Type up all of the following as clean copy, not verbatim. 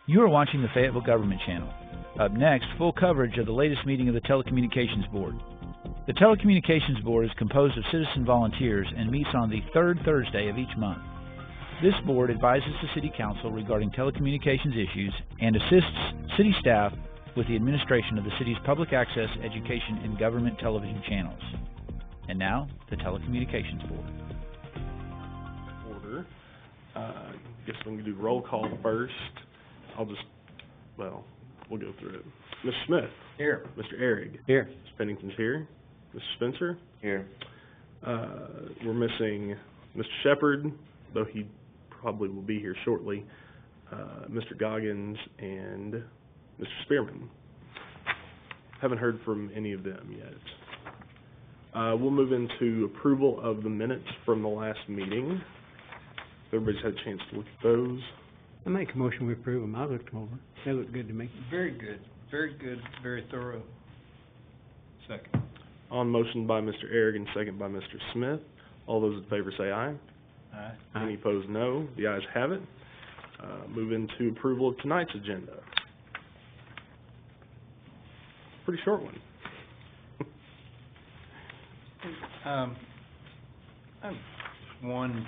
You are watching the Fayetteville Government Channel. Up next, full coverage of the latest meeting of the Telecommunications Board. The Telecommunications Board is composed of citizen volunteers and meets on the third Thursday of each month. This board advises the City Council regarding telecommunications issues and assists City staff with the administration of the City's public access, education, and government television channels. And now, the Telecommunications Board. Order. Guess we can do roll call first. We'll go through it. Mr. Smith. Here. Mr. Ehrig. Here. Mr. Pennington's here. Mr. Spencer. Here. We're missing Mr. Shepard, though he probably will be here shortly, Mr. Goggins, and Mr. Spearman. Haven't heard from any of them yet. We'll move into approval of the minutes from the last meeting. Everybody's had a chance to look at those. I make a motion we approve them. I looked them over. They look good to me. Very good. Very good. Very thorough. Second. On motion by Mr. Ehrig and second by Mr. Smith. All those in favor say aye. Aye. Any opposed, no. The ayes have it. Move into approval of tonight's agenda. Pretty short one. I have one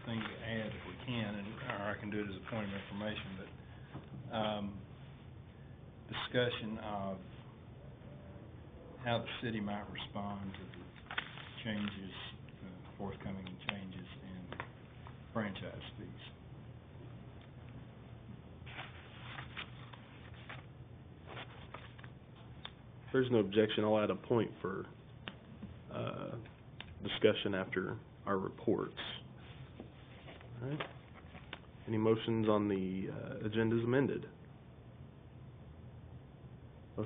thing to add if we can, or I can do it as a point of information, but discussion of how the city might respond to the changes, forthcoming changes in franchise fees. If there's no objection, I'll add a point for discussion after our reports. All right. Any motions on the agenda as amended?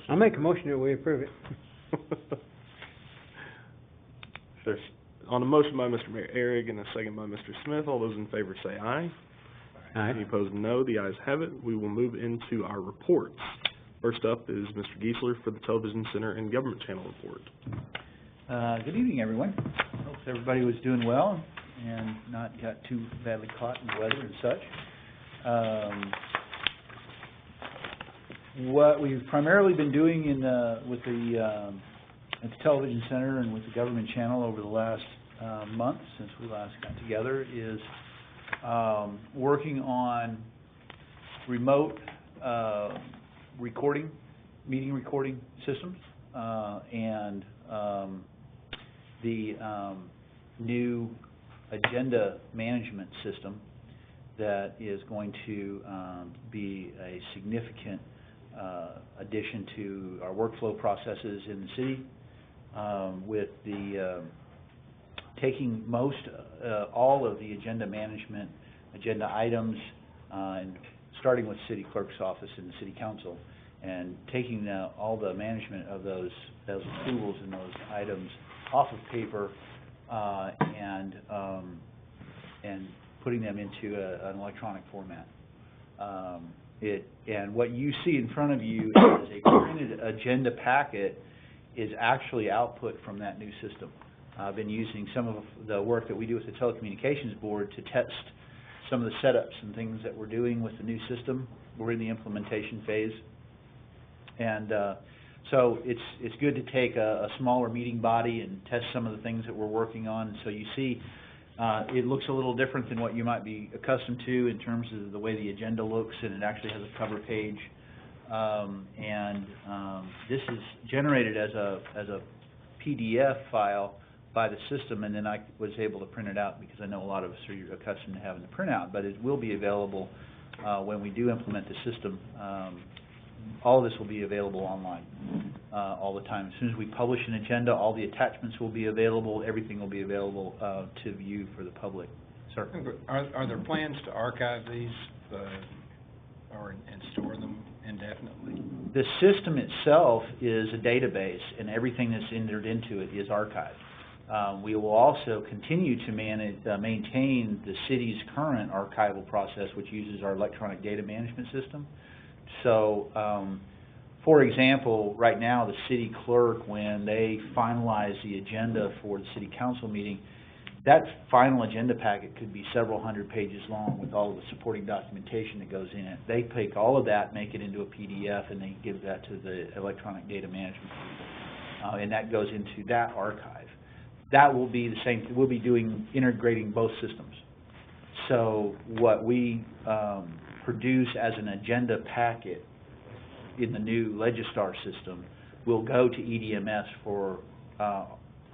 I make a motion that we approve it. There's on a motion by Mr. Ehrig and a second by Mr. Smith. All those in favor say aye. Aye. Any opposed, no. The ayes have it. We will move into our reports. First up is Mr. Giesler for the Television Center and Government Channel report. Good evening, everyone. Hope everybody was doing well and not got too badly caught in the weather and such. What we've primarily been doing at the Television Center and with the Government Channel over the last month since we last got together is working on remote meeting recording systems, and the new agenda management system that is going to be a significant addition to our workflow processes in the city, with the taking all of the agenda management, agenda items, and starting with City Clerk's office and the City Council, and taking all the management of those approvals and those items off of paper and putting them into an electronic format. And what you see in front of you is a printed agenda packet is actually output from that new system. I've been using some of the work that we do with the Telecommunications Board to test some of the setups and things that we're doing with the new system. We're in the implementation phase. And so it's good to take a smaller meeting body and test some of the things that we're working on. So you see it looks a little different than what you might be accustomed to in terms of the way the agenda looks, and it actually has a cover page. This is generated as a PDF file by the system, and then I was able to print it out because I know a lot of us are accustomed to having to print out, but it will be available when we do implement the system. All of this will be available online all the time. As soon as we publish an agenda, all the attachments will be available. Everything will be available to view for the public. Sir? Are there plans to archive these and store them indefinitely? The system itself is a database, and everything that's entered into it is archived. We will also continue to maintain the city's current archival process, which uses our electronic data management system. So, for example, right now the city clerk, when they finalize the agenda for the city council meeting, that final agenda packet could be several hundred pages long with all of the supporting documentation that goes in it. They take all of that, make it into a PDF, and they give that to the electronic data management people. And that goes into that archive. That will be the same, we'll be integrating both systems. So what we produce as an agenda packet in the new Legistar system will go to EDMS for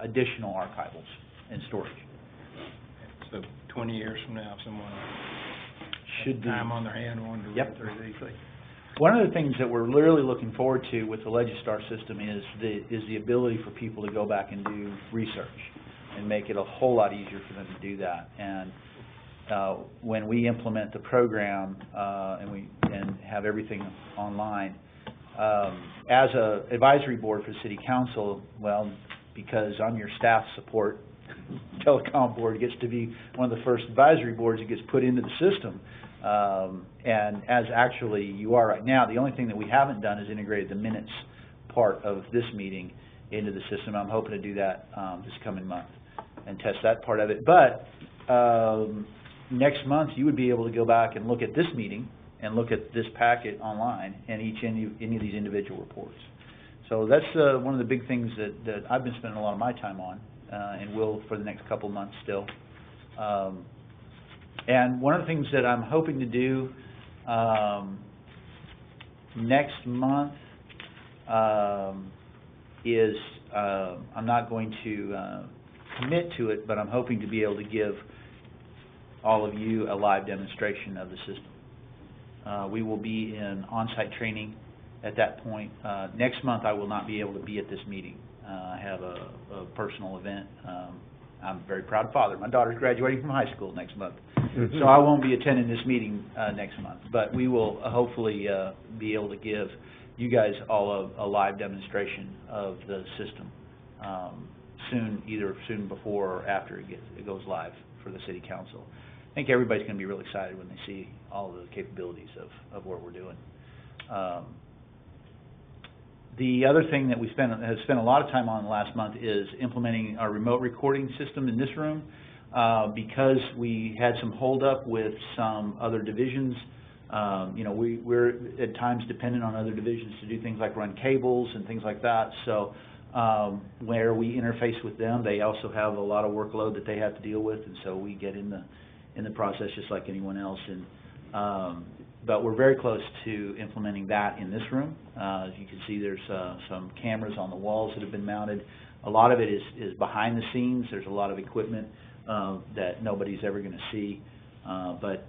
additional archivals and storage. So 20 years from now, if someone Should has be. time on their hand wanted to Yep. read through these things. One of the things that we're really looking forward to with the Legistar system is the ability for people to go back and do research and make it a whole lot easier for them to do that. And when we implement the program and have everything online, as a advisory board for City Council, well, because I'm your staff support, Telecom board gets to be one of the first advisory boards that gets put into the system. And as actually you are right now, the only thing that we haven't done is integrated the minutes part of this meeting into the system. I'm hoping to do that this coming month and test that part of it. But next month you would be able to go back and look at this meeting and look at this packet online and any of these individual reports. So that's one of the big things that I've been spending a lot of my time on and will for the next couple months still. And one of the things that I'm hoping to do next month is I'm not going to commit to it, but I'm hoping to be able to give all of you a live demonstration of the system. We will be in on-site training at that point. Next month I will not be able to be at this meeting. I have a personal event. I'm a very proud father. My daughter's graduating from high school next month, so I won't be attending this meeting next month. But we will hopefully be able to give you guys all a live demonstration of the system soon, either soon before or after it goes live for the City Council. I think everybody's going to be really excited when they see all the capabilities of what we're doing. The other thing that we have spent a lot of time on the last month is implementing our remote recording system in this room. Because we had some holdup with some other divisions, you know, we're at times dependent on other divisions to do things like run cables and things like that. So where we interface with them, they also have a lot of workload that they have to deal with, and so we get in the process just like anyone else. And but we're very close to implementing that in this room. As you can see, there's some cameras on the walls that have been mounted. A lot of it is behind the scenes. There's a lot of equipment that nobody's ever going to see, but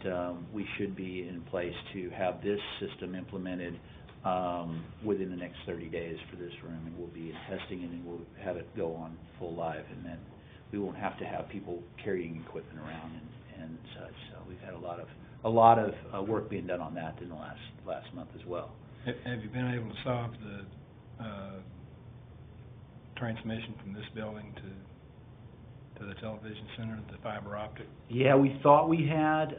we should be in place to have this system implemented within the next 30 days for this room, and we'll be in testing and then we'll have it go on full live, and then we won't have to have people carrying equipment around and such. So we've had a lot of work being done on that in the last month as well. Have you been able to solve the transmission from this building to the television center, the fiber optic? Yeah, we thought we had.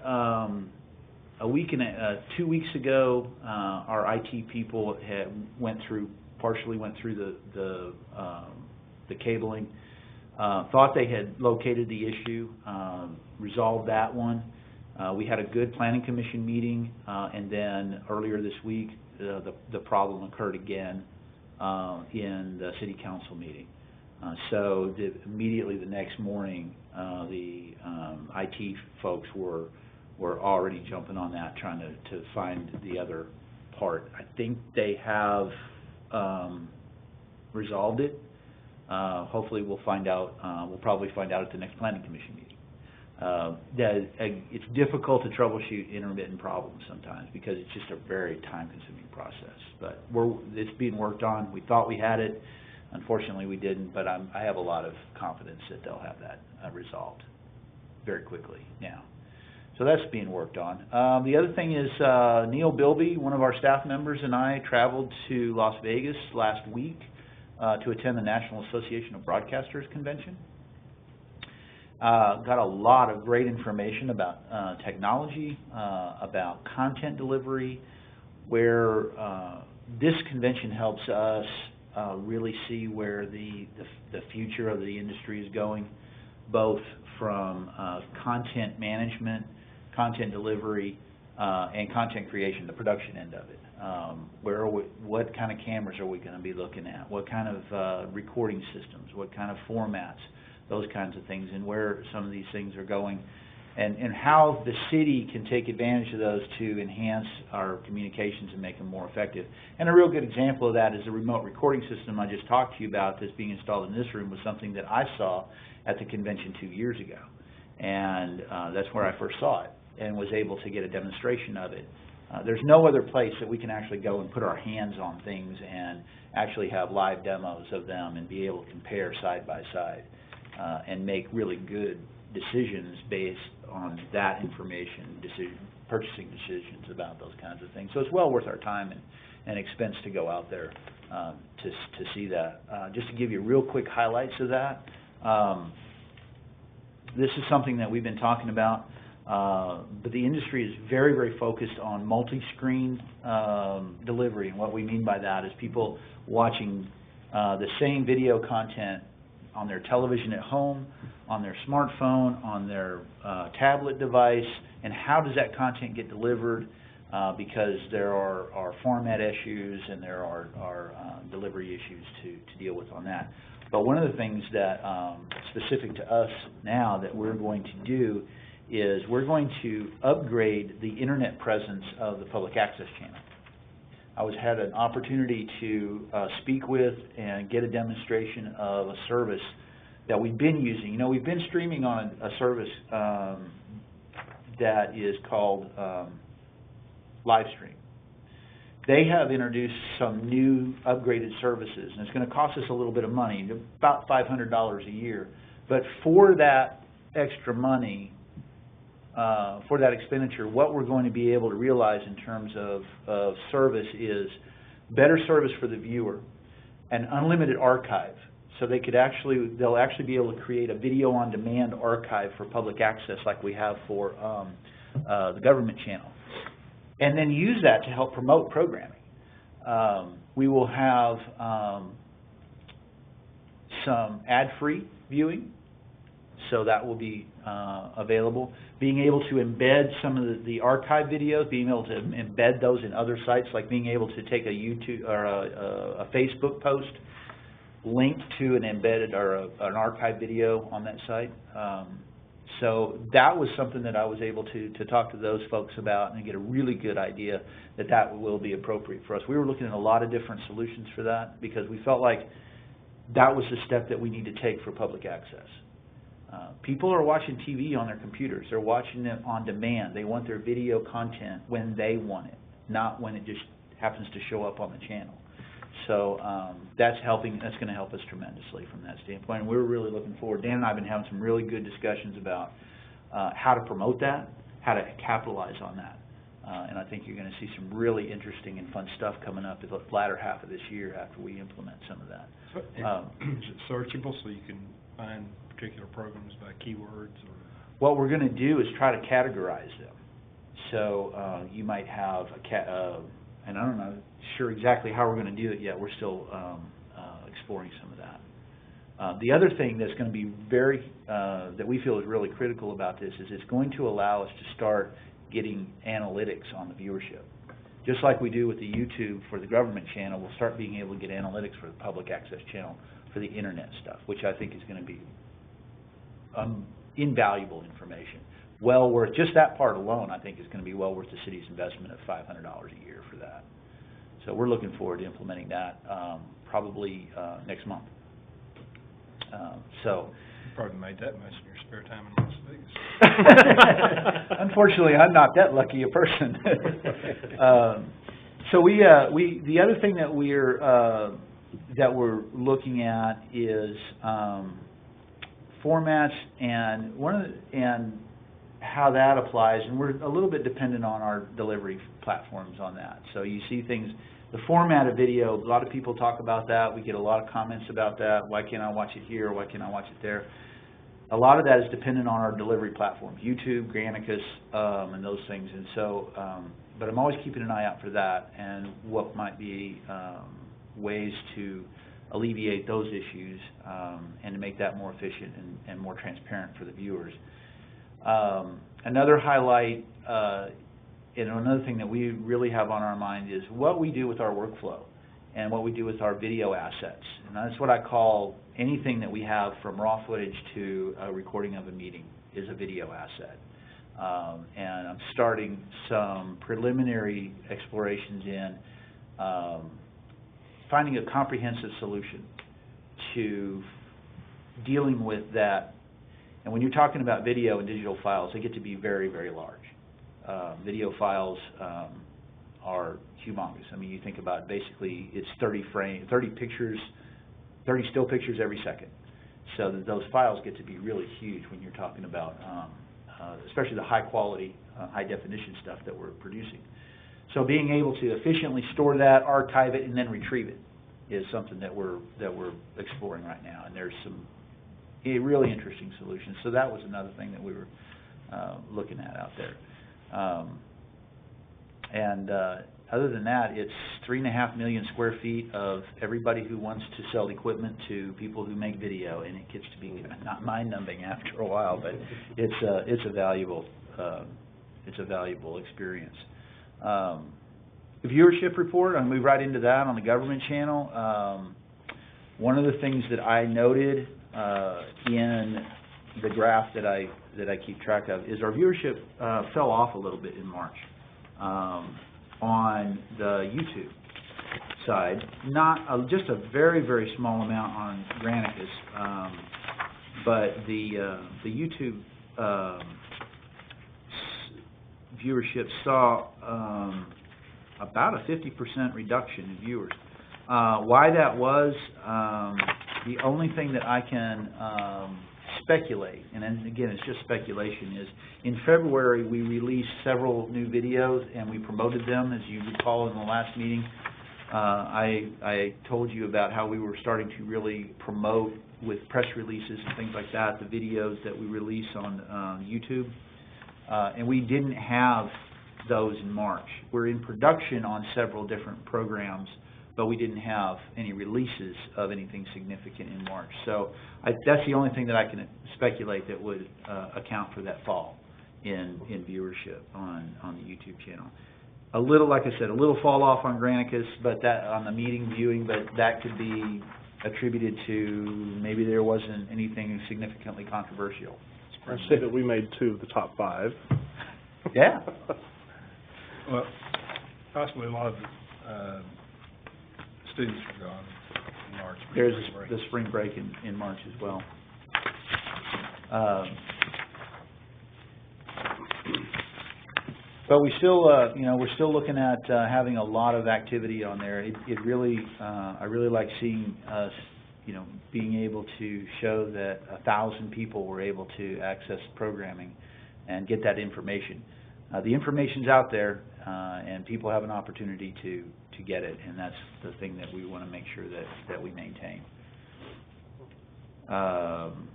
2 weeks ago, our IT people partially went through the cabling. Thought they had located the issue, resolved that one. We had a good planning commission meeting, and then earlier this week, the problem occurred again in the city council meeting. So immediately the next morning, the IT folks were already jumping on that, trying to find the other part. I think they have resolved it. Hopefully we'll find out. We'll probably find out at the next planning commission meeting. It's difficult to troubleshoot intermittent problems sometimes because it's just a very time-consuming process. But it's being worked on. We thought we had it. Unfortunately, we didn't. But I have a lot of confidence that they'll have that resolved very quickly now. So that's being worked on. The other thing is Neil Bilby, one of our staff members, and I traveled to Las Vegas last week to attend the National Association of Broadcasters Convention. Got a lot of great information about technology, about content delivery, where this convention helps us really see where the future of the industry is going, both from content management, content delivery, and content creation, the production end of it. What kind of cameras are we going to be looking at? What kind of recording systems? What kind of formats? Those kinds of things, and where some of these things are going, and how the city can take advantage of those to enhance our communications and make them more effective. And a real good example of that is the remote recording system I just talked to you about that's being installed in this room was something that I saw at the convention 2 years ago. And that's where I first saw it and was able to get a demonstration of it. There's no other place that we can actually go and put our hands on things and actually have live demos of them and be able to compare side by side and make really good decisions based on that information, purchasing decisions about those kinds of things. So it's well worth our time and expense to go out there to see that. Just to give you real quick highlights of that, this is something that we've been talking about, but the industry is very, very focused on multi-screen delivery, and what we mean by that is people watching the same video content on their television at home, on their smartphone, on their tablet device, and how does that content get delivered, because there are format issues and there are delivery issues to deal with on that. But one of the things that specific to us now that we're going to do is we're going to upgrade the internet presence of the public access channel. I had an opportunity to speak with and get a demonstration of a service that we've been using. You know, we've been streaming on a service that is called Livestream. They have introduced some new upgraded services, and it's going to cost us a little bit of money, about $500 a year. But for that extra money, for that expenditure, what we're going to be able to realize in terms of service is better service for the viewer, and unlimited archive. So they'll actually be able to create a video on demand archive for public access like we have for the government channel, and then use that to help promote programming. We will have some ad-free viewing, so that will be available. Being able to embed some of the archive videos, being able to embed those in other sites, like being able to take a YouTube or a Facebook post linked to an embedded or an archive video on that site. So that was something that I was able to talk to those folks about and get a really good idea that will be appropriate for us. We were looking at a lot of different solutions for that because we felt like that was the step that we need to take for public access. People are watching TV on their computers. They're watching it on demand. They want their video content when they want it, not when it just happens to show up on the channel. So that's going to help us tremendously from that standpoint. And we're really looking forward. Dan and I have been having some really good discussions about how to promote that, how to capitalize on that. And I think you're going to see some really interesting and fun stuff coming up in the latter half of this year after we implement some of that. So, is it searchable so you can find particular programs by keywords? Or what we're going to do is try to categorize them. So you might have and I'm not sure exactly how we're going to do it yet. We're still exploring some of that. The other thing that's going to be that we feel is really critical about this is it's going to allow us to start getting analytics on the viewership. Just like we do with the YouTube for the government channel, we'll start being able to get analytics for the public access channel for the internet stuff, which I think is going to be invaluable information. Well worth, just that part alone, I think is going to be well worth the city's investment of $500 a year for that. So we're looking forward to implementing that probably next month. So you probably made that much in your spare time in Las Vegas. Unfortunately, I'm not that lucky a person. So the other thing that we're looking at is formats and how that applies, and we're a little bit dependent on our delivery platforms on that. So you see things, the format of video, a lot of people talk about that. We get a lot of comments about that. Why can't I watch it here? Why can't I watch it there? A lot of that is dependent on our delivery platforms, YouTube, Granicus, and those things. And so, but I'm always keeping an eye out for that and what might be ways to alleviate those issues, and to make that more efficient and more transparent for the viewers. Another highlight, and another thing that we really have on our mind is what we do with our workflow and what we do with our video assets. And that's what I call anything that we have from raw footage to a recording of a meeting is a video asset. And I'm starting some preliminary explorations in finding a comprehensive solution to dealing with that. And when you're talking about video and digital files, they get to be very, very large. Video files are humongous. I mean, you think about basically it's 30 still pictures every second. So that those files get to be really huge when you're talking about, especially the high quality, high definition stuff that we're producing. So being able to efficiently store that, archive it, and then retrieve it is something that we're exploring right now. And there's some really interesting solutions. So that was another thing that we were looking at out there. Other than that, it's 3.5 million square feet of everybody who wants to sell equipment to people who make video, and it gets to be not mind-numbing after a while, but it's a valuable experience. The viewership report, I'll move right into that on the government channel. One of the things that I noted in the graph that I keep track of is our viewership fell off a little bit in March on the YouTube side. Not just a very, very small amount on Granicus, but the YouTube viewership saw about a 50% reduction in viewers. Why that was, the only thing that I can speculate, and then again it's just speculation, is in February we released several new videos and we promoted them. As you recall in the last meeting, I told you about how we were starting to really promote with press releases and things like that the videos that we release on YouTube, and we didn't have those in March. We're in production on several different programs, but we didn't have any releases of anything significant in March. So that's the only thing that I can speculate that would account for that fall in viewership on the YouTube channel. A little, like I said, a little fall off on Granicus, but that on the meeting viewing, but that could be attributed to maybe there wasn't anything significantly controversial. I say that we made 2 of the top 5. Yeah. Well, possibly a lot of students are gone in March. There's the spring break in March as well. But we still, we're still looking at having a lot of activity on there. It really, I really like seeing us, being able to show that 1,000 people were able to access programming and get that information. The information's out there, and people have an opportunity to get it, and that's the thing that we want to make sure that we maintain. Can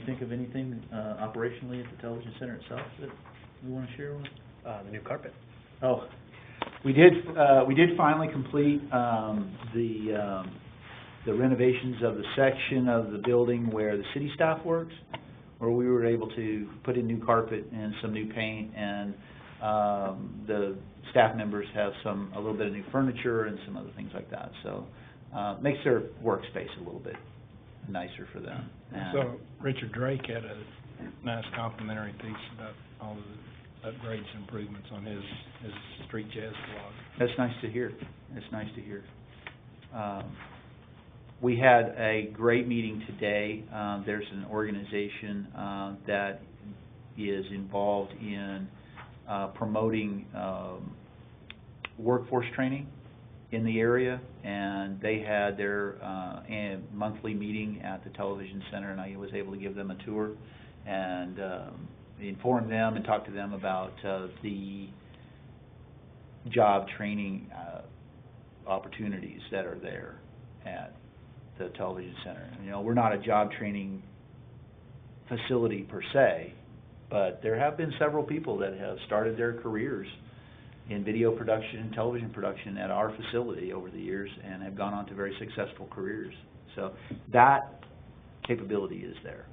you think of anything operationally at the television center itself that we want to share with? The new carpet. Oh, we did finally complete the renovations of the section of the building where the city staff works, where we were able to put in new carpet and some new paint, and the staff members have a little bit of new furniture and some other things like that. So makes their workspace a little bit nicer for them. So Richard Drake had a nice complimentary piece about all the upgrades and improvements on his street jazz blog. That's nice to hear. It's nice to hear. We had a great meeting today. There's an organization that is involved in promoting workforce training in the area, and they had their monthly meeting at the television center, and I was able to give them a tour and inform them and talk to them about the job training opportunities that are there at the television center. We're not a job training facility per se, but there have been several people that have started their careers in video production, television production at our facility over the years, and have gone on to very successful careers. So that capability is there.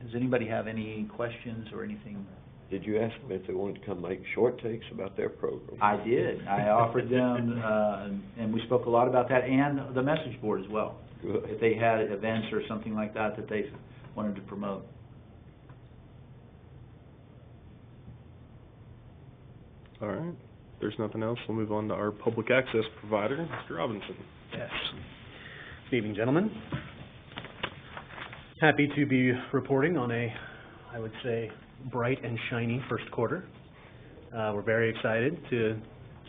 Does anybody have any questions or anything? Did you ask them if they wanted to come make short takes about their program? I did. I offered them, and we spoke a lot about that, and the message board as well. Good. If they had events or something like that that they wanted to promote. All right. If there's nothing else, we'll move on to our public access provider, Mr. Robinson. Yes. Good evening, gentlemen. Happy to be reporting on I would say, bright and shiny first quarter. We're very excited to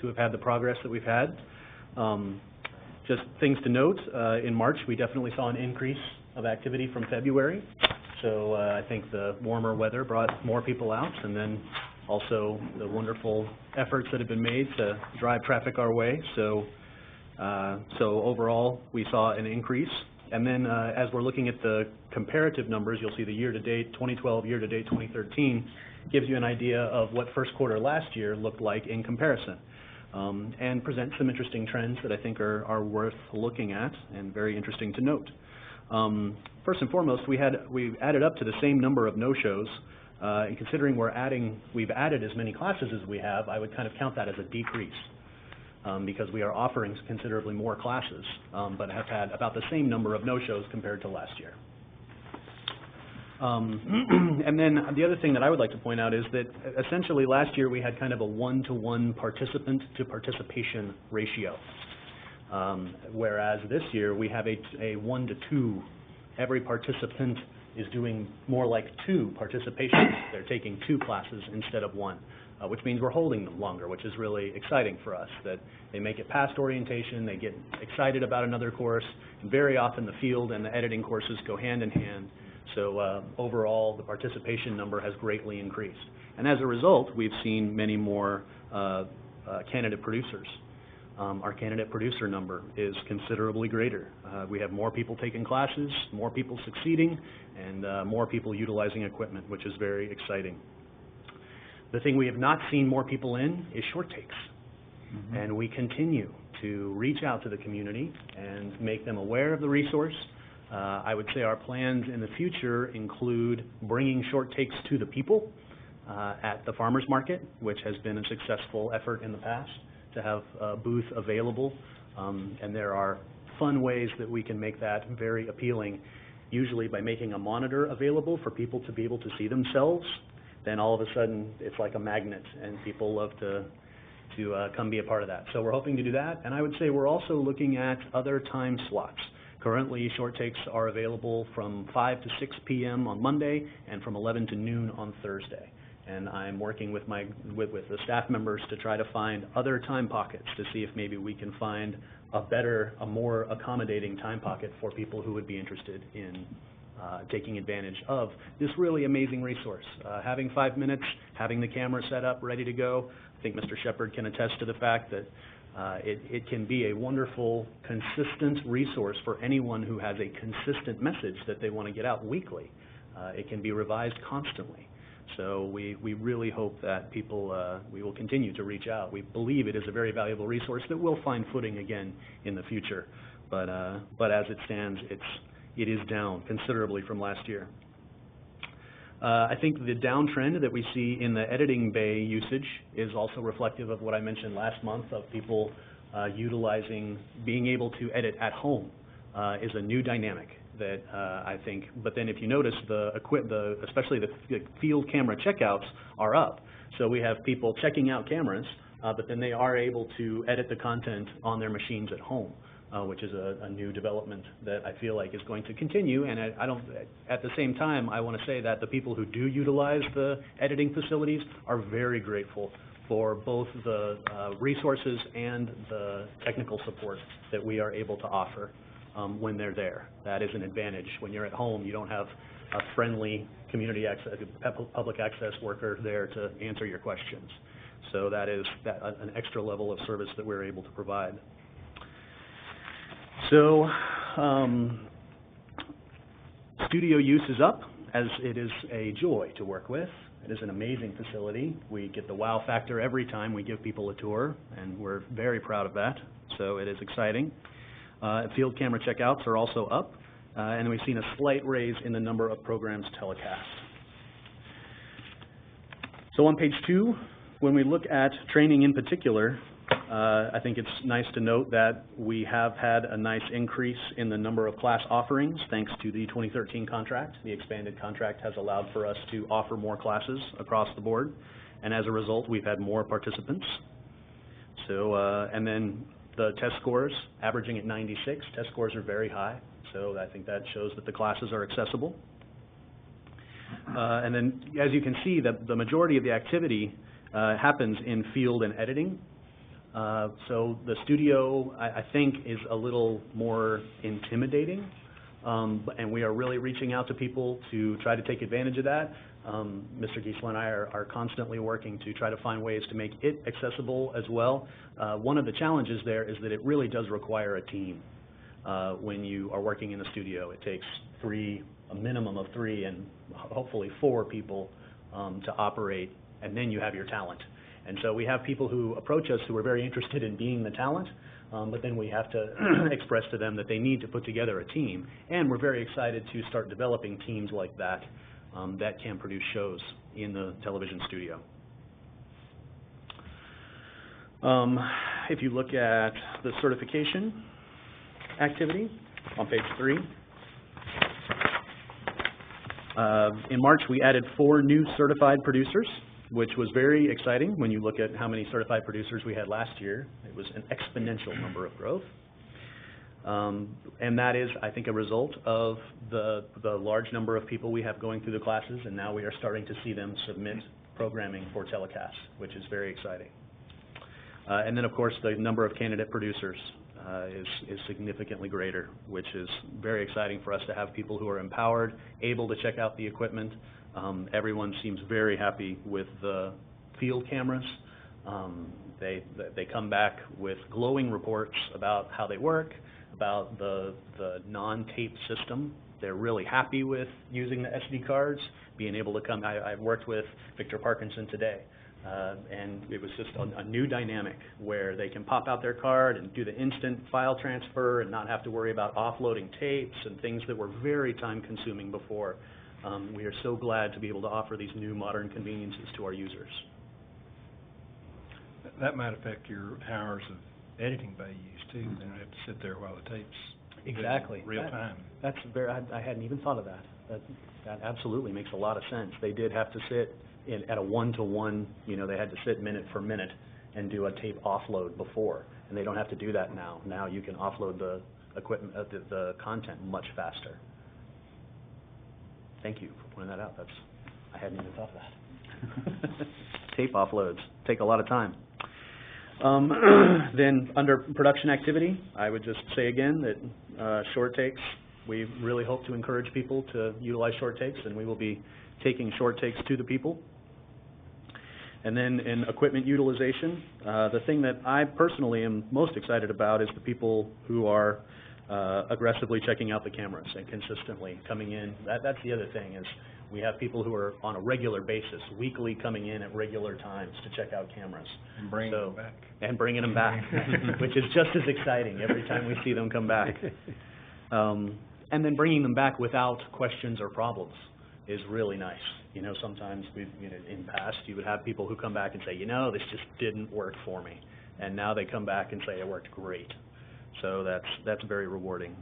have had the progress that we've had. Just things to note, in March, we definitely saw an increase of activity from February. So I think the warmer weather brought more people out, and then also the wonderful efforts that have been made to drive traffic our way. So overall, we saw an increase. And then as we're looking at the comparative numbers, you'll see the year-to-date 2012, year-to-date 2013 gives you an idea of what first quarter last year looked like in comparison, and presents some interesting trends that I think are worth looking at and very interesting to note. First and foremost, we've added up to the same number of no-shows, and considering we've added as many classes as we have, I would kind of count that as a decrease. Because we are offering considerably more classes, but have had about the same number of no-shows compared to last year. And then the other thing that I would like to point out is that essentially last year we had kind of a 1-to-1 participant to participation ratio, whereas this year we have a 1-to-2. Every participant is doing more like 2 participations. They're taking 2 classes instead of 1. Which means we're holding them longer, which is really exciting for us, that they make it past orientation, they get excited about another course, and very often the field and the editing courses go hand in hand. So overall, the participation number has greatly increased. And as a result, we've seen many more candidate producers. Our candidate producer number is considerably greater. We have more people taking classes, more people succeeding, and more people utilizing equipment, which is very exciting. The thing we have not seen more people in is short takes. Mm-hmm. And we continue to reach out to the community and make them aware of the resource. I would say our plans in the future include bringing short takes to the people at the farmers market, which has been a successful effort in the past to have a booth available. And there are fun ways that we can make that very appealing, usually by making a monitor available for people to be able to see themselves. Then all of a sudden it's like a magnet, and people love to come be a part of that. So we're hoping to do that, and I would say we're also looking at other time slots. Currently, short takes are available from 5 to 6 p.m. on Monday and from 11 to noon on Thursday. And I'm working with the staff members to try to find other time pockets to see if maybe we can find a more accommodating time pocket for people who would be interested in taking advantage of this really amazing resource. Having 5 minutes, having the camera set up, ready to go. I think Mr. Shepard can attest to the fact that it can be a wonderful, consistent resource for anyone who has a consistent message that they want to get out weekly. It can be revised constantly. So we really hope that we will continue to reach out. We believe it is a very valuable resource that will find footing again in the future. But as it stands, it is down considerably from last year. I think the downtrend that we see in the editing bay usage is also reflective of what I mentioned last month of people being able to edit at home is a new dynamic that I think. But then if you notice, especially the field camera checkouts are up. So we have people checking out cameras, but then they are able to edit the content on their machines at home. Which is a new development that I feel like is going to continue. And at the same time, I want to say that the people who do utilize the editing facilities are very grateful for both the resources and the technical support that we are able to offer when they're there. That is an advantage. When you're at home, you don't have a friendly community access, public access worker there to answer your questions. So that is an extra level of service that we're able to provide. So studio use is up, as it is a joy to work with. It is an amazing facility. We get the wow factor every time we give people a tour, and we're very proud of that, so it is exciting. Field camera checkouts are also up, and we've seen a slight raise in the number of programs telecast. So on page 2, when we look at training in particular, I think it's nice to note that we have had a nice increase in the number of class offerings thanks to the 2013 contract. The expanded contract has allowed for us to offer more classes across the board, and as a result, we've had more participants. So, and then the test scores, averaging at 96, test scores are very high, so I think that shows that the classes are accessible. And then, as you can see, the majority of the activity happens in field and editing. So the studio, I think, is a little more intimidating, and we are really reaching out to people to try to take advantage of that. Mr. Giesler and I are constantly working to try to find ways to make it accessible as well. One of the challenges there is that it really does require a team. When you are working in the studio, it takes a minimum of 3 and hopefully 4 people to operate, and then you have your talent. And so we have people who approach us who are very interested in being the talent, but then we have to express to them that they need to put together a team. And we're very excited to start developing teams like that that can produce shows in the television studio. If you look at the certification activity on page 3, in March we added 4 new certified producers, which was very exciting when you look at how many certified producers we had last year. It was an exponential number of growth. And that is, I think, a result of the large number of people we have going through the classes, and now we are starting to see them submit programming for telecasts, which is very exciting. And then, of course, the number of candidate producers is significantly greater, which is very exciting for us to have people who are empowered, able to check out the equipment. Everyone seems very happy with the field cameras. They come back with glowing reports about how they work, about the non-tape system. They're really happy with using the SD cards, being able to come. I worked with Victor Parkinson today, and it was just a new dynamic where they can pop out their card and do the instant file transfer and not have to worry about offloading tapes and things that were very time-consuming before. We are so glad to be able to offer these new modern conveniences to our users. That might affect your hours of editing bay use too. They don't have to sit there while the tape's Exactly. real time. That's very. I hadn't even thought of that. That absolutely makes a lot of sense. They did have to sit at a 1-to-1. You know, they had to sit minute for minute and do a tape offload before, and they don't have to do that now. Now you can offload the equipment, the content much faster. Thank you for pointing that out. I hadn't even thought of that. Tape offloads take a lot of time. Then under production activity, I would just say again that short takes, we really hope to encourage people to utilize short takes, and we will be taking short takes to the people. And then in equipment utilization, the thing that I personally am most excited about is the people who are aggressively checking out the cameras and consistently coming in. That's the other thing, is we have people who are on a regular basis, weekly, coming in at regular times to check out cameras. And bringing them back. And bringing them back, which is just as exciting every time we see them come back. And then bringing them back without questions or problems is really nice. You know, sometimes in past, you would have people who come back and say, you know, this just didn't work for me. And now they come back and say, it worked great. So that's very rewarding.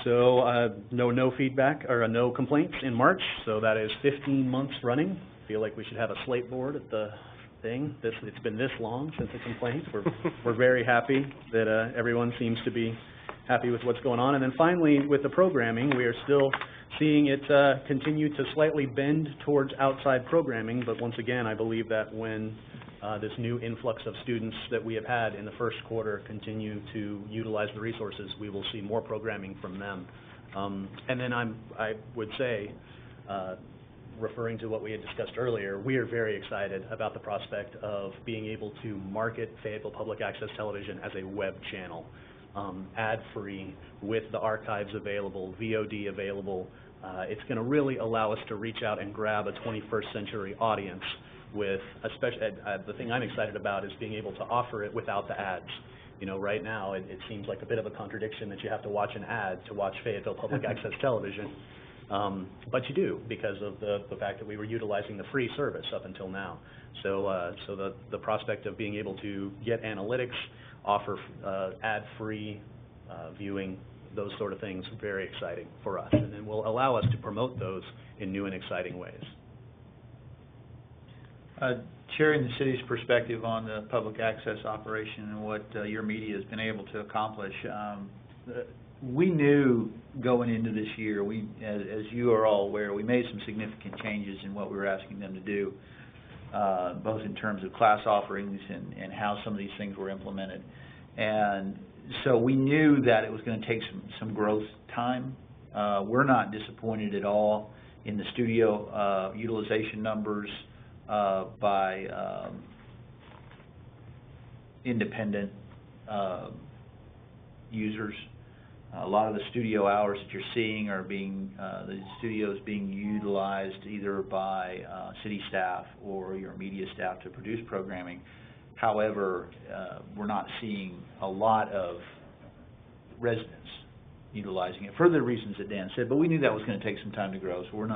So no feedback or no complaints in March. So that is 15 months running. Feel like we should have a slate board at the thing. It's been this long since a complaint. We're very happy that everyone seems to be happy with what's going on. And then finally, with the programming, we are still seeing it continue to slightly bend towards outside programming. But once again, I believe that when this new influx of students that we have had in the first quarter continue to utilize the resources, we will see more programming from them. And then I would say, referring to what we had discussed earlier, we are very excited about the prospect of being able to market Fayetteville Public Access Television as a web channel, ad-free, with the archives available, VOD available. It's going to really allow us to reach out and grab a 21st century audience with, the thing I'm excited about is being able to offer it without the ads. You know, right now, it seems like a bit of a contradiction that you have to watch an ad to watch Fayetteville Public Access Television. But you do, because of the fact that we were utilizing the free service up until now. So the prospect of being able to get analytics, offer ad-free viewing, those sort of things, very exciting for us. And then will allow us to promote those in new and exciting ways. Sharing the city's perspective on the public access operation and what your media has been able to accomplish, we knew going into this year, as you are all aware, we made some significant changes in what we were asking them to do, both in terms of class offerings and how some of these things were implemented. And so we knew that it was going to take some growth time. We're not disappointed at all in the studio utilization numbers by independent users. A lot of the studio hours that you're seeing are the studios being utilized either by city staff or your media staff to produce programming. However, we're not seeing a lot of residents utilizing it for the reasons that Dan said, but we knew that was going to take some time to grow, so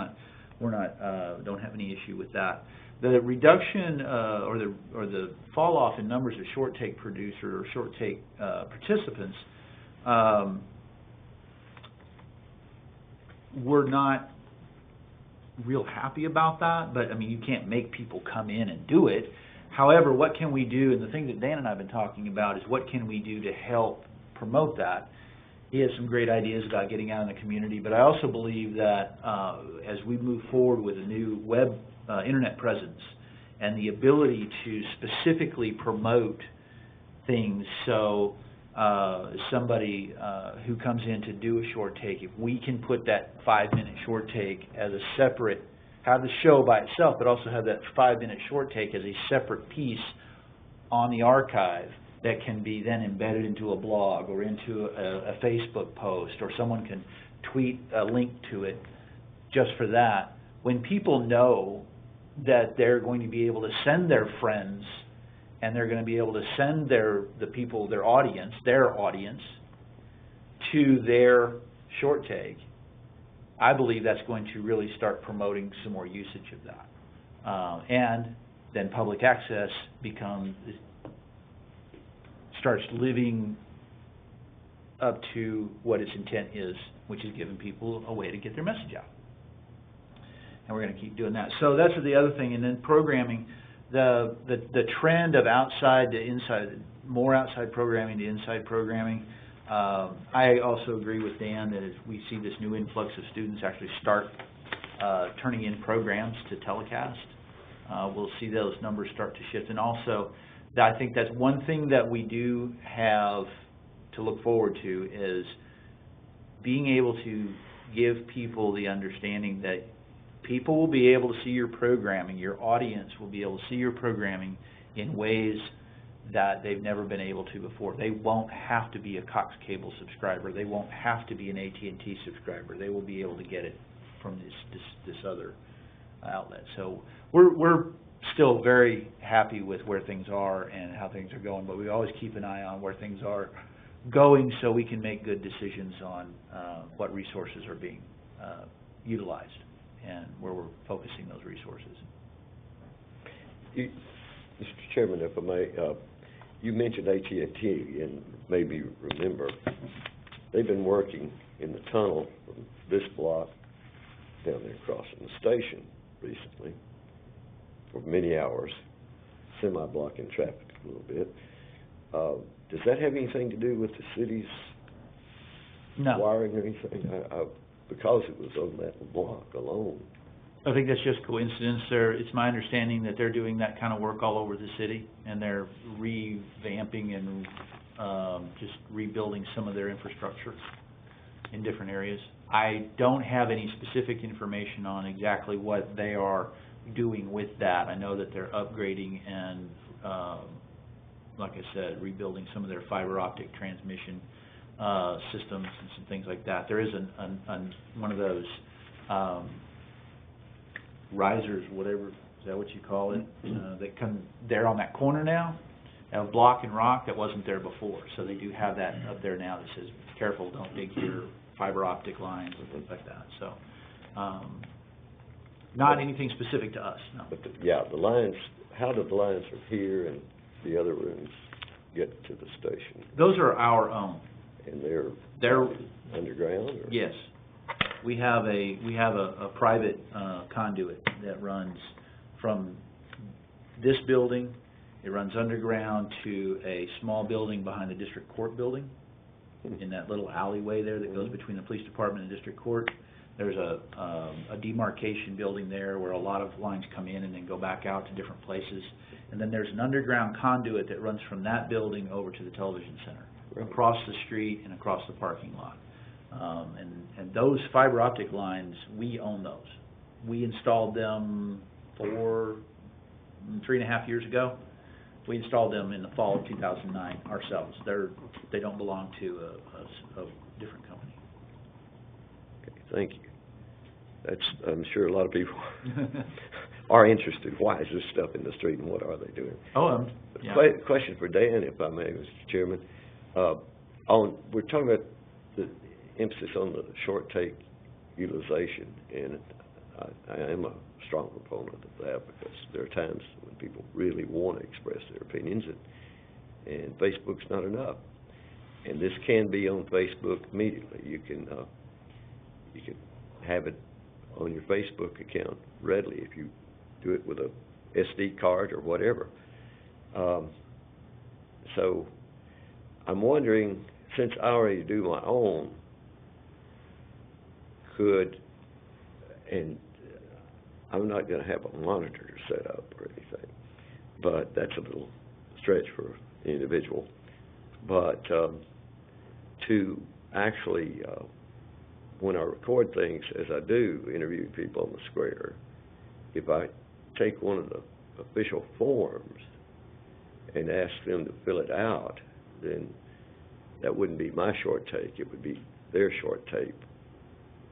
don't have any issue with that. The reduction or the fall off in numbers of short take producers or short take participants, we're not real happy about that, but I mean, you can't make people come in and do it. However, what can we do, and the thing that Dan and I have been talking about is what can we do to help promote that. He has some great ideas about getting out in the community, but I also believe that as we move forward with a new web internet presence and the ability to specifically promote things, so somebody who comes in to do a short take, if we can put that 5-minute short take as a separate, have the show by itself, but also have that 5-minute short take as a separate piece on the archive that can be then embedded into a blog or into a Facebook post, or someone can tweet a link to it just for that. When people know that they're going to be able to send their friends and they're going to be able to send their audience to their short take, I believe that's going to really start promoting some more usage of that. And then public access starts living up to what its intent is, which is giving people a way to get their message out. And we're going to keep doing that. So that's the other thing. And then programming, the trend of outside to inside, more outside programming to inside programming. I also agree with Dan that as we see this new influx of students actually start turning in programs to telecast, we'll see those numbers start to shift. And also, I think that's one thing that we do have to look forward to is being able to give people the understanding that people will be able to see your programming, your audience will be able to see your programming in ways that they've never been able to before. They won't have to be a Cox Cable subscriber. They won't have to be an AT&T subscriber. They will be able to get it from this other outlet. So we're still very happy with where things are and how things are going, but we always keep an eye on where things are going so we can make good decisions on what resources are being utilized and where we're focusing those resources. Mr. Chairman, if I may, you mentioned AT&T, and maybe remember, they've been working in the tunnel from this block down there crossing the station recently for many hours, semi-blocking traffic a little bit. Does that have anything to do with the city's wiring or anything? Because it was on that block alone. I think that's just coincidence. It's my understanding that they're doing that kind of work all over the city, and they're revamping and just rebuilding some of their infrastructure in different areas. I don't have any specific information on exactly what they are doing with that. I know that they're upgrading and, like I said, rebuilding some of their fiber optic transmission systems and some things like that. There is one of those risers, whatever, is that what you call it? That come there on that corner now, block and rock, that wasn't there before. So they do have that up there now that says, careful, don't dig your fiber optic lines and things like that. So, not anything specific to us, no. But the lines, how do the lines from here and the other rooms get to the station? Those are our own. And they're underground, or? Yes. We have a private conduit that runs from this building. It runs underground to a small building behind the district court building, in that little alleyway there that goes between the police department and district court. There's a demarcation building there where a lot of lines come in and then go back out to different places. And then there's an underground conduit that runs from that building over to the television center, across the street and across the parking lot. And those fiber optic lines, we own those. We installed them 3.5 years ago. We installed them in the fall of 2009 ourselves. They don't belong to a different company. Okay, thank you. I'm sure a lot of people are interested. Why is this stuff in the street and what are they doing? Yeah. Question for Dan, if I may, Mr. Chairman. We're talking about the emphasis on the short take utilization, and I am a strong proponent of that, because there are times when people really want to express their opinions, and Facebook's not enough. And this can be on Facebook immediately. You can have it on your Facebook account readily if you do it with a SD card or whatever. So I'm wondering, since I already do my own, and I'm not going to have a monitor set up or anything, but that's a little stretch for an individual. But to actually, when I record things, as I do, interview people on the square, if I take one of the official forms and ask them to fill it out, then that wouldn't be my short take. It would be their short tape,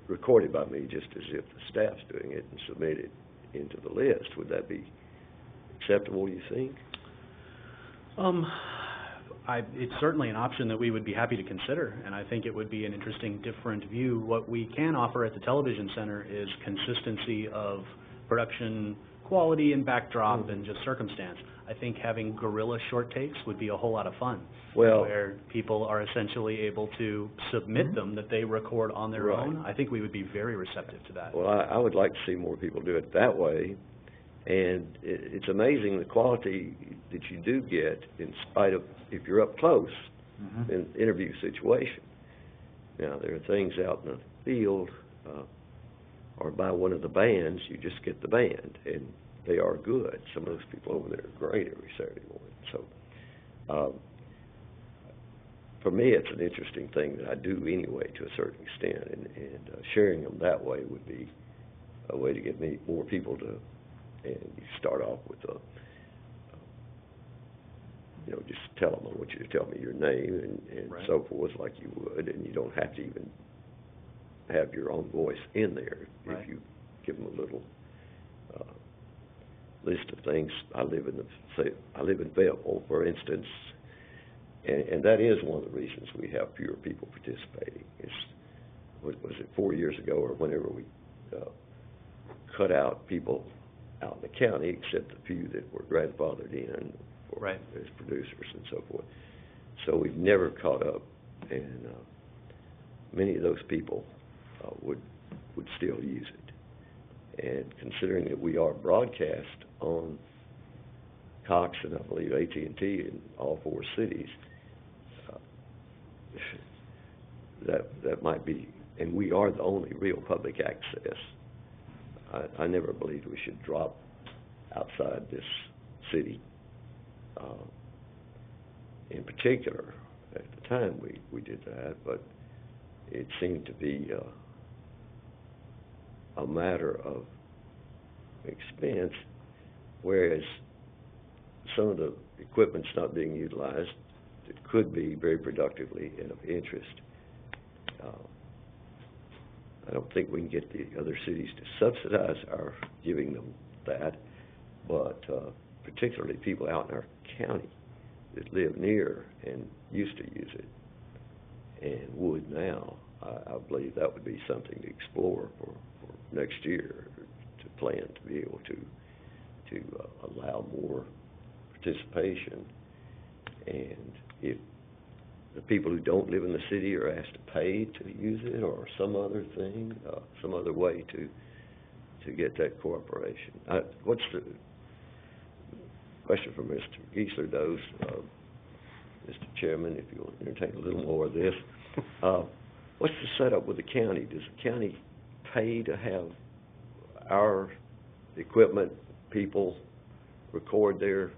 recorded by me, just as if the staff's doing it, and submitted into the list. Would that be acceptable, you think? It's certainly an option that we would be happy to consider, and I think it would be an interesting, different view. What we can offer at the television center is consistency of production quality and backdrop and just circumstance. I think having guerrilla short takes would be a whole lot of fun, where people are essentially able to submit them, that they record on their own. I think we would be very receptive to that. Well, I would like to see more people do it that way, and it's amazing the quality that you do get, in spite of, if you're up close in an interview situation. Now, there are things out in the field, or by one of the bands, you just get the band, and they are good. Some of those people over there are great every Saturday morning. So, for me, it's an interesting thing that I do anyway, to a certain extent, and sharing them that way would be a way to get more people to, and you start off with just tell them, I want you to tell me your name and so forth, like you would, and you don't have to even have your own voice in there. If you give them a little list of things. I live in Fayetteville, for instance, and that is one of the reasons we have fewer people participating. Was it 4 years ago, or whenever we cut out people out in the county, except the few that were grandfathered in as producers and so forth. So we've never caught up, and many of those people would still use it. And considering that we are broadcast on Cox and I believe AT&T in all 4 cities, that might be, and we are the only real public access. I never believed we should drop outside this city. In particular, at the time we did that, but it seemed to be a matter of expense, whereas some of the equipment's not being utilized that could be very productively and of interest. I don't think we can get the other cities to subsidize our giving them that, but particularly people out in our county that live near and used to use it and would now, I believe that would be something to explore for next year, to plan to be able to allow more participation. And if the people who don't live in the city are asked to pay to use it, or some other thing, some other way to get that cooperation. What's the question for Mr. Geisler, though, Mr. Chairman, if you'll entertain a little more of this. What's the setup with the county? Does the county pay to have our equipment people record their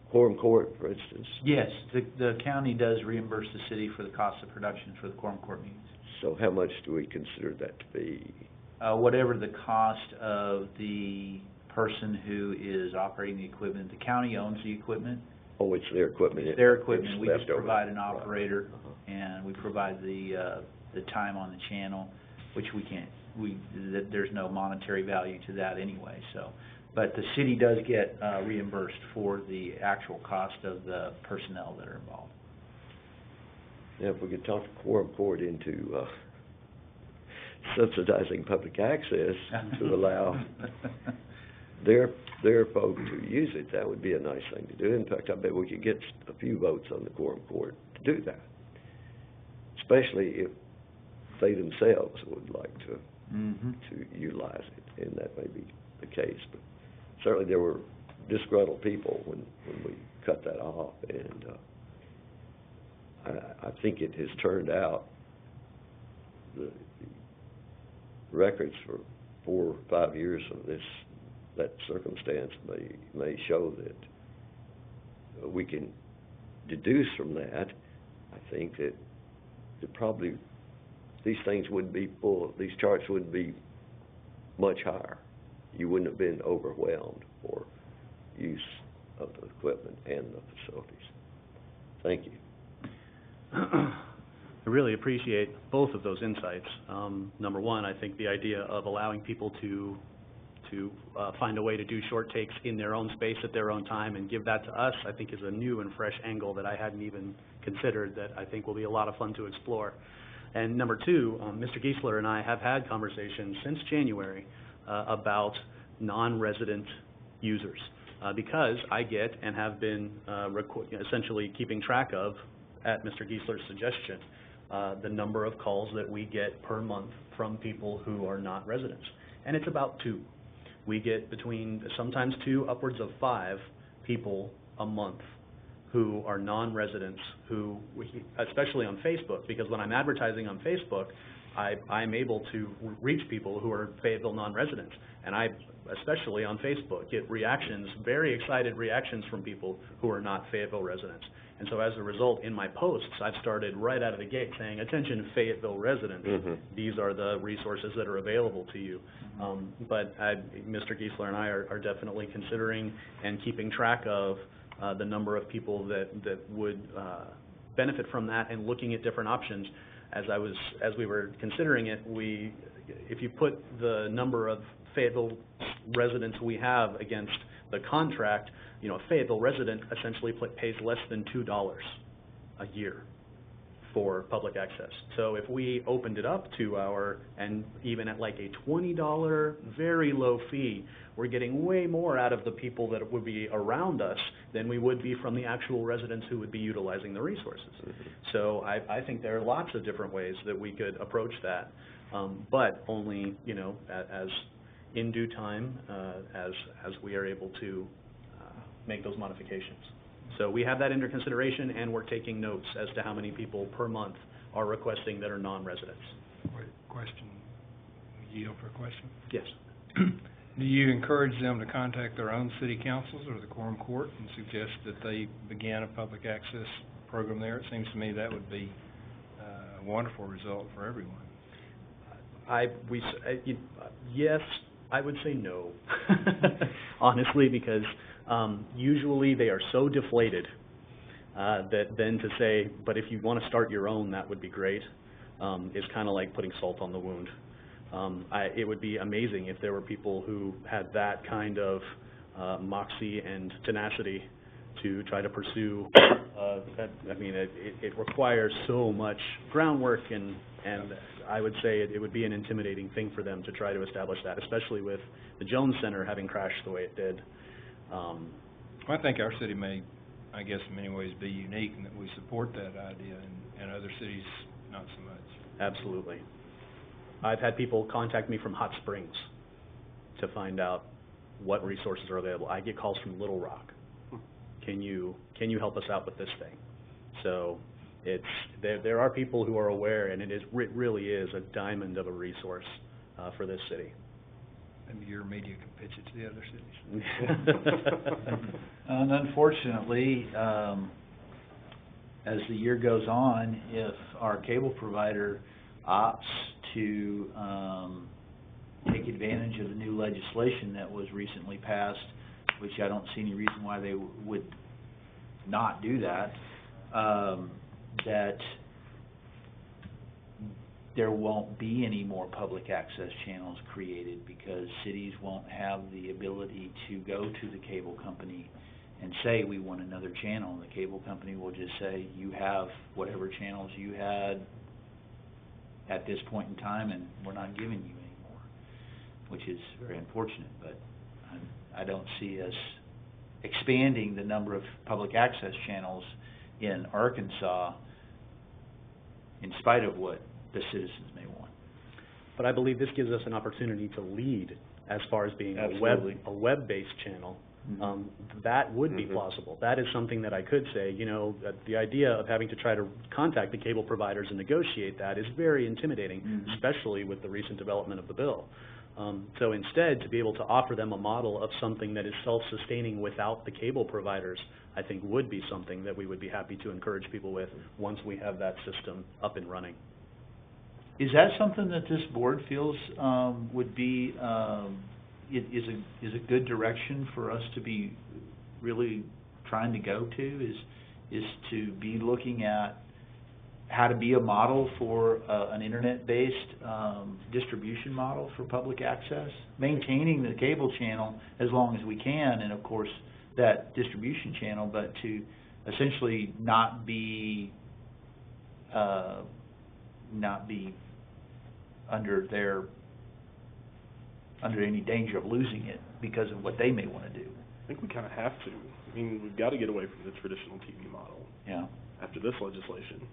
quorum court, for instance? Yes, the county does reimburse the city for the cost of production for the quorum court meetings. So how much do we consider that to be? Whatever the cost of the person who is operating the equipment. The county owns the equipment. Oh, it's their equipment. It's their equipment. It's We just left over. provide an operator, Right. and we provide the time on the channel, which we can't, there's no monetary value to that anyway, so. But the city does get reimbursed for the actual cost of the personnel that are involved. Now, if we could talk the quorum court into subsidizing public access to allow their folk to use it, that would be a nice thing to do. In fact, I bet we could get a few votes on the quorum court to do that, especially if they themselves would like to utilize it, and that may be the case. But certainly there were disgruntled people when we cut that off, and I think it has turned out the records for 4 or 5 years of that circumstance may show that we can deduce from that, I think, that probably these things wouldn't be full, these charts wouldn't be much higher. You wouldn't have been overwhelmed for use of the equipment and the facilities. Thank you. I really appreciate both of those insights. Number one, I think the idea of allowing people to find a way to do short takes in their own space at their own time and give that to us, I think is a new and fresh angle that I hadn't even considered, that I think will be a lot of fun to explore. And number two, Mr. Geisler and I have had conversations since January about non-resident users, because I get and have been essentially keeping track of, at Mr. Geisler's suggestion, the number of calls that we get per month from people who are not residents. And it's about 2. We get between sometimes 2, upwards of 5 people a month who are non-residents, who, especially on Facebook, because when I'm advertising on Facebook, I'm able to reach people who are Fayetteville non-residents. And I, especially on Facebook, get reactions, very excited reactions from people who are not Fayetteville residents. And so as a result, in my posts, I've started right out of the gate saying, attention Fayetteville residents, these are the resources that are available to you. But Mr. Geisler and I are definitely considering and keeping track of the number of people that would benefit from that, and looking at different options. As we were considering it, if you put the number of Fayetteville residents we have against the contract, you know, a Fayetteville resident essentially pays less than $2 a year for public access. So if we opened it up to and even at like a $20 very low fee, we're getting way more out of the people that would be around us than we would be from the actual residents who would be utilizing the resources. So I think there are lots of different ways that we could approach that, but only, you know, as in due time, as we are able to make those modifications. So we have that under consideration, and we're taking notes as to how many people per month are requesting that are non-residents. Question, yield for a question? Yes. Do you encourage them to contact their own city councils or the quorum court and suggest that they begin a public access program there? It seems to me that would be a wonderful result for everyone. Yes, I would say no, honestly, because usually they are so deflated that then to say, but if you want to start your own, that would be great. is kind of like putting salt on the wound. It would be amazing if there were people who had that kind of moxie and tenacity to try to pursue that. I mean, it requires so much groundwork, and I would say it would be an intimidating thing for them to try to establish that, especially with the Jones Center having crashed the way it did. I think our city may, I guess in many ways, be unique in that we support that idea, and other cities not so much. Absolutely. I've had people contact me from Hot Springs to find out what resources are available. I get calls from Little Rock. Can you help us out with this thing? So there are people who are aware, and it really is a diamond of a resource for this city. Maybe your media can pitch it to the other cities. And unfortunately, as the year goes on, if our cable provider opts to take advantage of the new legislation that was recently passed, which I don't see any reason why they would not do that, that there won't be any more public access channels created because cities won't have the ability to go to the cable company and say, we want another channel. The cable company will just say, you have whatever channels you had at this point in time, and we're not giving you anymore, which is very unfortunate. But I don't see us expanding the number of public access channels in Arkansas in spite of what the citizens may want. But I believe this gives us an opportunity to lead as far as being Absolutely. a web-based channel. That would be plausible. That is something that I could say, you know, the idea of having to try to contact the cable providers and negotiate that is very intimidating, especially with the recent development of the bill. So instead, to be able to offer them a model of something that is self-sustaining without the cable providers, I think would be something that we would be happy to encourage people with once we have that system up and running. Is that something that this board feels would be is a good direction for us to be really trying to go to? Is to be looking at how to be a model for an internet-based distribution model for public access, maintaining the cable channel as long as we can, and of course that distribution channel, but to essentially not be under any danger of losing it because of what they may want to do. I think we kind of have to. I mean, we've got to get away from the traditional TV model Yeah. after this legislation.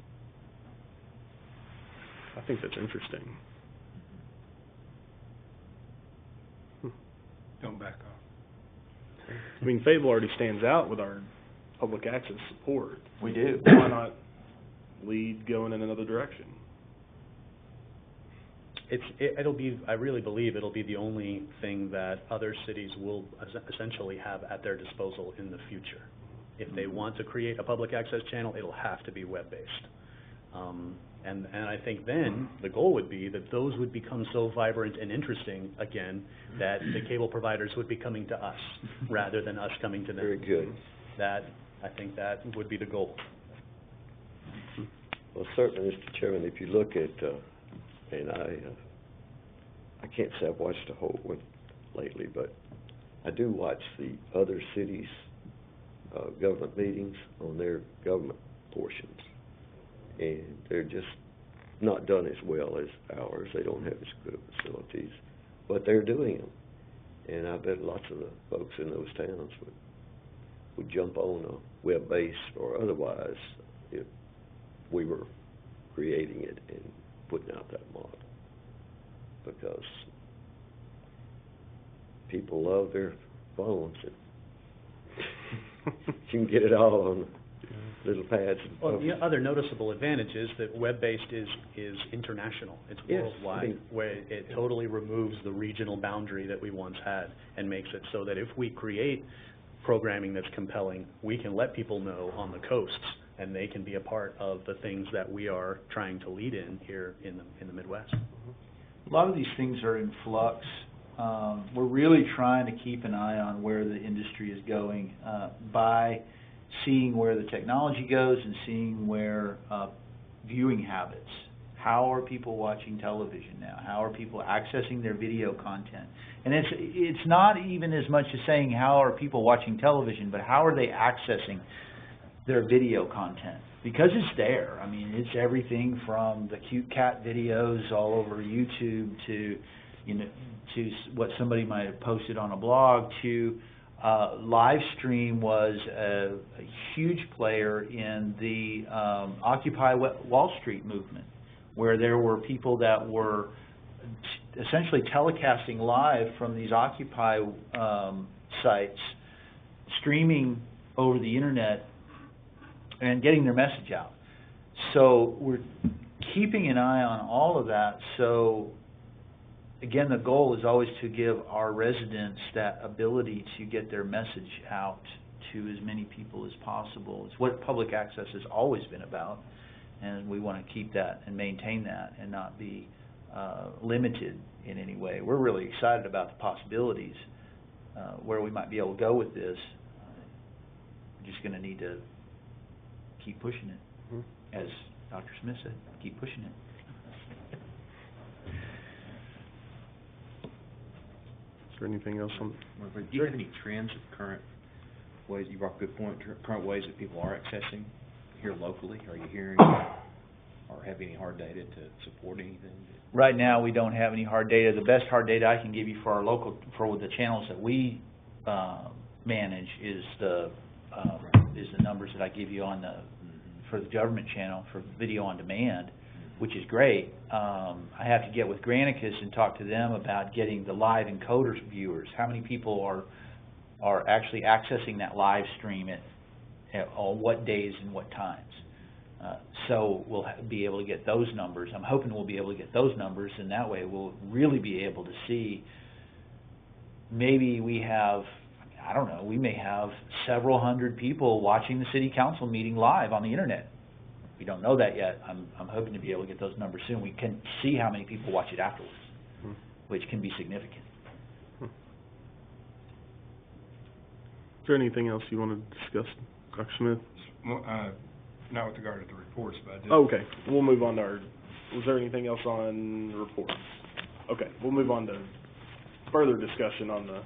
I think that's interesting. Don't back off. I mean, Fayetteville already stands out with our public access support. We do. Why not lead going in another direction? It'll be, I really believe it'll be the only thing that other cities will essentially have at their disposal in the future. If they want to create a public access channel, it'll have to be web-based. And I think then the goal would be that those would become so vibrant and interesting again that the cable providers would be coming to us rather than us coming to them. Very good. I think that would be the goal. Well, certainly, Mr. Chairman, if you look at, and I can't say I've watched a whole one lately, but I do watch the other cities' government meetings on their government portions, and they're just not done as well as ours. They don't have as good of facilities, but they're doing them, and I bet lots of the folks in those towns would jump on a web-based or otherwise if we were creating it and putting out that model, because people love their phones. You can get it all on little pads. Well, the other noticeable advantage is that web-based is international. It's worldwide, where it totally removes the regional boundary that we once had and makes it so that if we create programming that's compelling, we can let people know on the coasts, and they can be a part of the things that we are trying to lead in here in the Midwest. A lot of these things are in flux. We're really trying to keep an eye on where the industry is going by seeing where the technology goes and seeing where viewing habits how are people watching television now? How are people accessing their video content? And it's not even as much as saying how are people watching television, but how are they accessing their video content? Because it's there. I mean, it's everything from the cute cat videos all over YouTube to, to what somebody might have posted on a blog to live stream was a huge player in the Occupy Wall Street movement, where there were people that were essentially telecasting live from these Occupy sites, streaming over the internet and getting their message out. So we're keeping an eye on all of that. So again, the goal is always to give our residents that ability to get their message out to as many people as possible. It's what public access has always been about, and we want to keep that and maintain that and not be limited in any way. We're really excited about the possibilities, where we might be able to go with this. We're just going to need to keep pushing it. As Dr. Smith said, keep pushing it. Is there anything else on? Do you have any trends of current ways, you brought up a good point, current ways that people are accessing here locally? Are you hearing or have any hard data to support anything? Right now, we don't have any hard data. The best hard data I can give you for our local, for the channels that we manage is the numbers that I give you on the for the government channel for video on demand, which is great. I have to get with Granicus and talk to them about getting the live encoders viewers. How many people are actually accessing that live stream at what days and what times? So we'll be able to get those numbers. I'm hoping we'll be able to get those numbers, and that way we'll really be able to see. Maybe we have, I don't know, we may have several hundred people watching the city council meeting live on the internet. We don't know that yet. I'm hoping to be able to get those numbers soon. We can see how many people watch it afterwards, which can be significant. Is there anything else you want to discuss, Dr. Smith? Not with regard to the reports, but I did. Oh, okay, we'll move on to our, was there anything else on reports? Okay, we'll move on to further discussion on the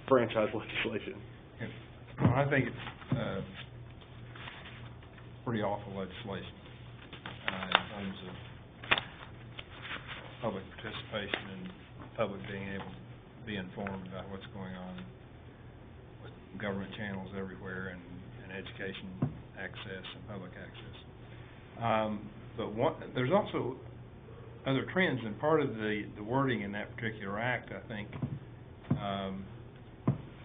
franchise legislation. Well, I think it's pretty awful legislation in terms of public participation and public being able to be informed about what's going on with government channels everywhere and education access and public access. But there's also other trends, and part of the wording in that particular act, I think,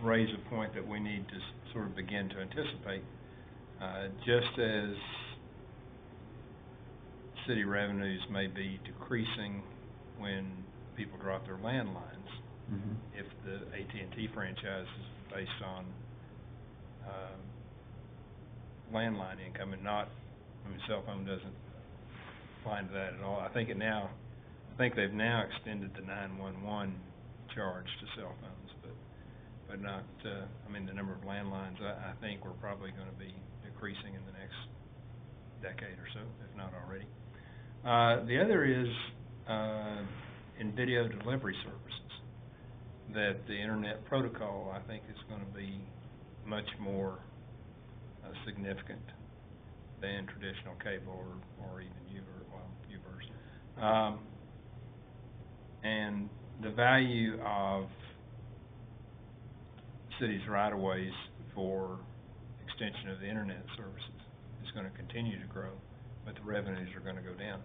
raise a point that we need to sort of begin to anticipate. Just as city revenues may be decreasing when people drop their landlines, if the AT&T franchise is based on landline income and not, cell phone doesn't apply to that at all. I think they've now extended the 911 charge to cell phones, but not, the number of landlines, I think we're probably going to be decreasing in the next decade or so, if not already. The other is in video delivery services, that the internet protocol, I think, is going to be much more significant than traditional cable or even UVerse. And the value of cities' right-of-ways for extension of the internet services is going to continue to grow, but the revenues are going to go down.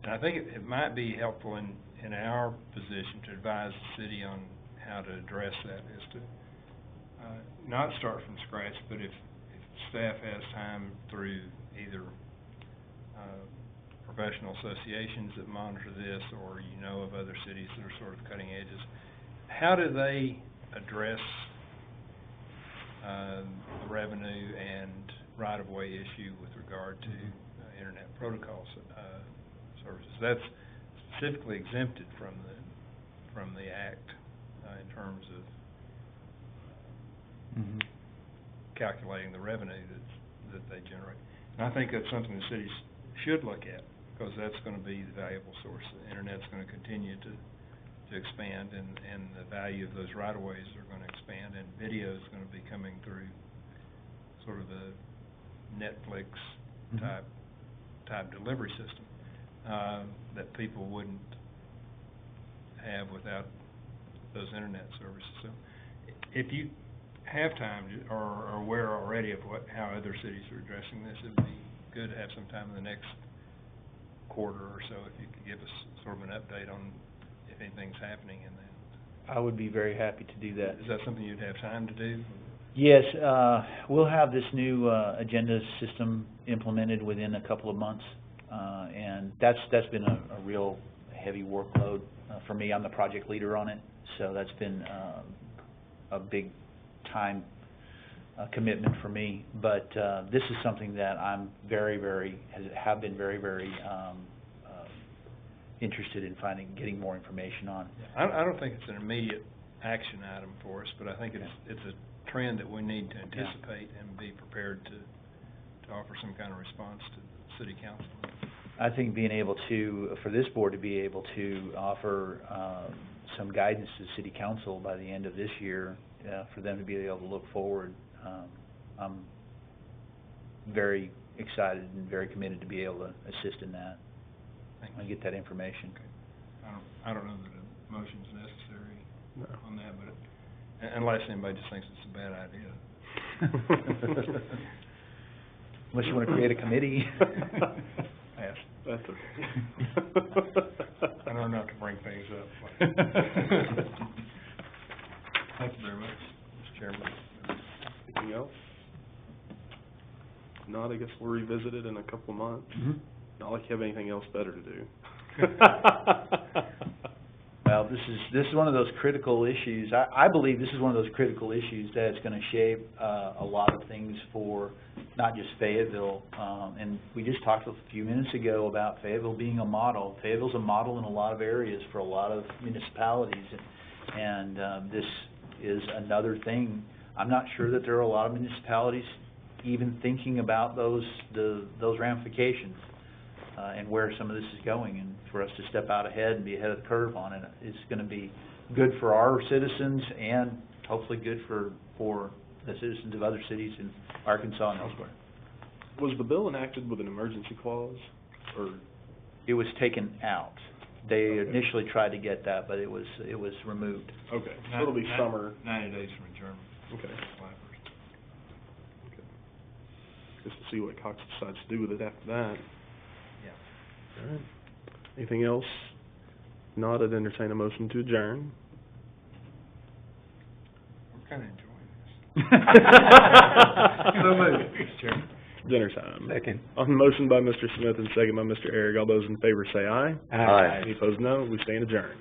And I think it might be helpful in our position to advise the city on how to address that, is to not start from scratch, but if staff has time through either professional associations that monitor this, or of other cities that are sort of cutting edges, how do they address the revenue and right-of-way issue with regard to internet protocol services? That's specifically exempted from the Act in terms of calculating the revenue that they generate. And I think that's something the cities should look at, because that's going to be the valuable source. The internet's going to continue to expand, and the value of those right-of-ways are going to expand, and video is going to be coming through sort of a Netflix type delivery system that people wouldn't have without those internet services. So if you have time or are aware already of how other cities are addressing this, it would be good to have some time in the next quarter or so if you could give us sort of an update on if anything's happening in that. I would be very happy to do that. Is that something you'd have time to do? Yes, we'll have this new agenda system implemented within a couple of months, and that's been a real heavy workload for me. I'm the project leader on it, so that's been a big time commitment for me. But this is something that I'm have been very interested in getting more information on. I don't think it's an immediate action item for us, but I think it's a trend that we need to anticipate and be prepared to offer some kind of response to the city council. I think being able to, for this board to be able to offer some guidance to the city council by the end of this year, for them to be able to look forward, I'm very excited and very committed to be able to assist in that and get that information. Okay. I don't know that a motion's necessary No. on that, but unless anybody just thinks it's a bad idea. Unless you want to create a committee. Yes. That's okay. I don't know how to bring things up. Thank you very much, Mr. Chairman. Anything else? If not, I guess we'll revisit it in a couple of months. Not like you have anything else better to do. Well, this is one of those critical issues. I believe this is one of those critical issues that's going to shape a lot of things for not just Fayetteville. And we just talked a few minutes ago about Fayetteville being a model. Fayetteville's a model in a lot of areas for a lot of municipalities, and this is another thing. I'm not sure that there are a lot of municipalities even thinking about those ramifications. And where some of this is going, and for us to step out ahead and be ahead of the curve on it is going to be good for our citizens and hopefully good for the citizens of other cities in Arkansas and elsewhere. Was the bill enacted with an emergency clause, or? It was taken out. They initially tried to get that, but it was removed. Okay, so it'll be summer. 90 days from adjournment. Okay. Okay. Just to see what Cox decides to do with it after that. Yeah. All right. Anything else? Not, I'd entertain a motion to adjourn. We're kind of enjoying this. So moved, Mr. Chairman. Dinner time. Second. On motion by Mr. Smith and second by Mr. Eric, all those in favor say aye. Aye. Any opposed, no. We stand adjourned.